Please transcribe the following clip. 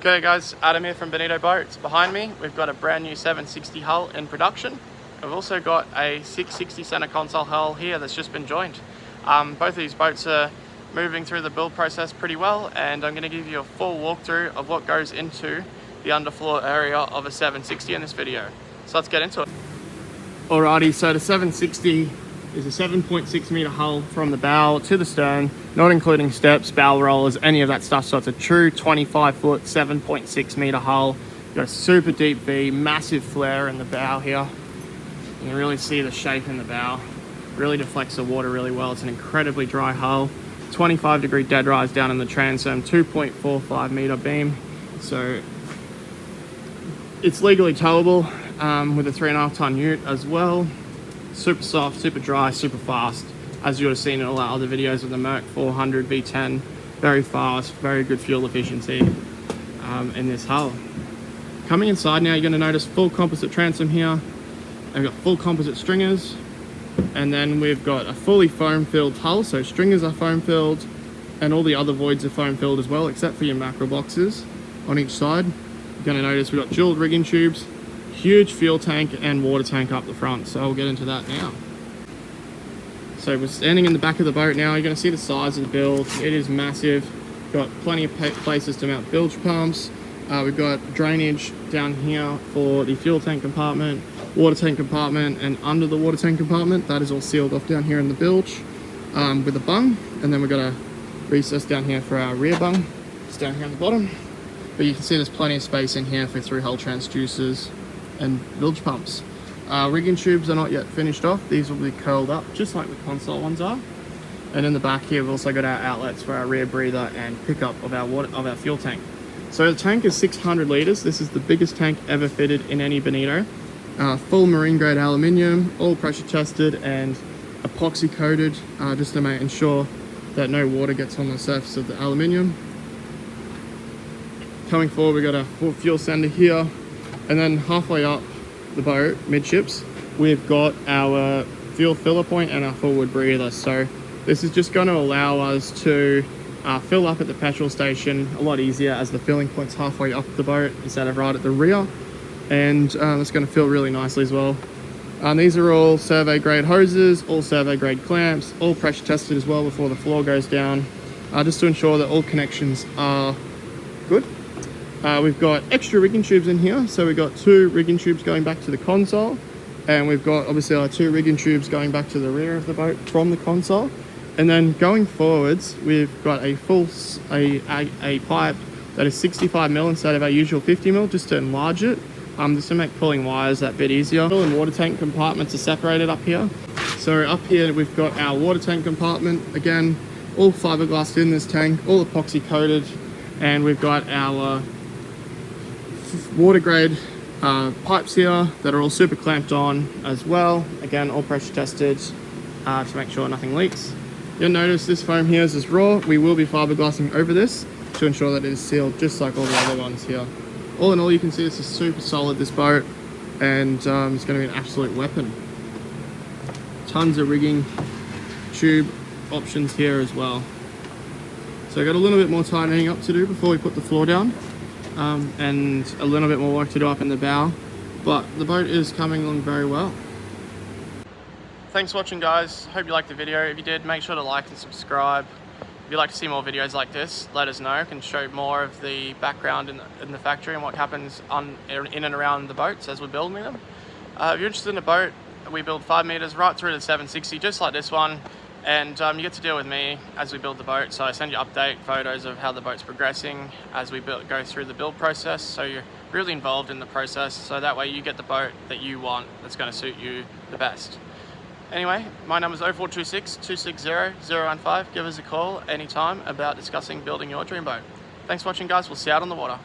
Okay guys, Adam here from Bonito Boats. Behind me, we've got a brand new 760 hull in production. We've also got a 660 center console hull here that's just been joined. Both of these boats are moving through the build process pretty well, and I'm going to give you a full walkthrough of what goes into the underfloor area of a 760 in this video. So let's get into it. Alrighty, so the 760 is a 7.6 meter hull from the bow to the stern, not including steps, bow rollers, any of that stuff. So it's a true 25 foot, 7.6 meter hull. Got a super deep V, massive flare in the bow here. You can really see the shape in the bow. Really deflects the water really well. It's an incredibly dry hull. 25-degree dead rise down in the transom, 2.45 meter beam. So it's legally towable with a 3.5 ton ute as well. Super soft, super dry, super fast, as you would have seen in all our other videos of the Merc 400 V10. Very fast, very good fuel efficiency in this hull. Coming inside now, you're going to notice full composite transom here, and we've got full composite stringers, and then we've got a fully foam filled hull, so stringers are foam filled and all the other voids are foam filled as well, except for your macro boxes on each side. You're going to notice we've got dual rigging tubes, huge fuel tank and water tank up the front, so I'll get into that now. So we're standing in the back of the boat now. You're going to see the size of the build. It is massive. Got plenty of places to mount bilge pumps. We've got drainage down here for the fuel tank compartment, water tank compartment, and under the water tank compartment. That is all sealed off down here in the bilge with a bung, and then we've got a recess down here for our rear bung. It's down here on the bottom, but you can see there's plenty of space in here for through-hull transducers and bilge pumps. Rigging tubes are not yet finished off. These will be curled up just like the console ones are. And in the back here, we've also got our outlets for our rear breather and pickup of our fuel tank. So the tank is 600 liters. This is the biggest tank ever fitted in any Bonito. Full marine grade aluminium, all pressure tested and epoxy coated, just to ensure that no water gets on the surface of the aluminium. Coming forward, we've got a full fuel sender here. And then halfway up the boat, midships, we've got our fuel filler point and our forward breather. So this is just going to allow us to fill up at the petrol station a lot easier, as the filling point's halfway up the boat instead of right at the rear. And it's going to fill really nicely as well. These are all survey grade hoses, all survey grade clamps, all pressure tested as well before the floor goes down, just to ensure that all connections are good. We've got extra rigging tubes in here, so we've got 2 rigging tubes going back to the console, and we've got obviously our 2 rigging tubes going back to the rear of the boat from the console. And then going forwards, we've got a full a pipe that is 65mm instead of our usual 50mm, just to enlarge it, just to make pulling wires that bit easier. Fuel and water tank compartments are separated up here. So up here we've got our water tank compartment, again all fiberglassed in this tank, all epoxy coated, and we've got our water grade pipes here that are all super clamped on as well. Again, all pressure tested to make sure nothing leaks. You'll notice this foam here is raw. We will be fiberglassing over this to ensure that it is sealed just like all the other ones here. All in all, you can see this is super solid, this boat, and it's going to be an absolute weapon. Tons of rigging tube options here as well. So I've got a little bit more tightening up to do before we put the floor down. And a little bit more work to do up in the bow, but the boat is coming along very well. Thanks for watching, guys. Hope you liked the video. If you did, make sure to like and subscribe. If you'd like to see more videos like this, let us know. I can show more of the background in the factory and what happens in and around the boats as we're building them. If you're interested in a boat, we build 5 meters right through to the 760, just like this one. And you get to deal with me as we build the boat, so I send you update photos of how the boat's progressing as we go through the build process, so you're really involved in the process, so that way you get the boat that you want that's going to suit you the best. Anyway, my number is 0426 260 015. Give us a call anytime about discussing building your dream boat. Thanks for watching, guys. We'll see you out on the water.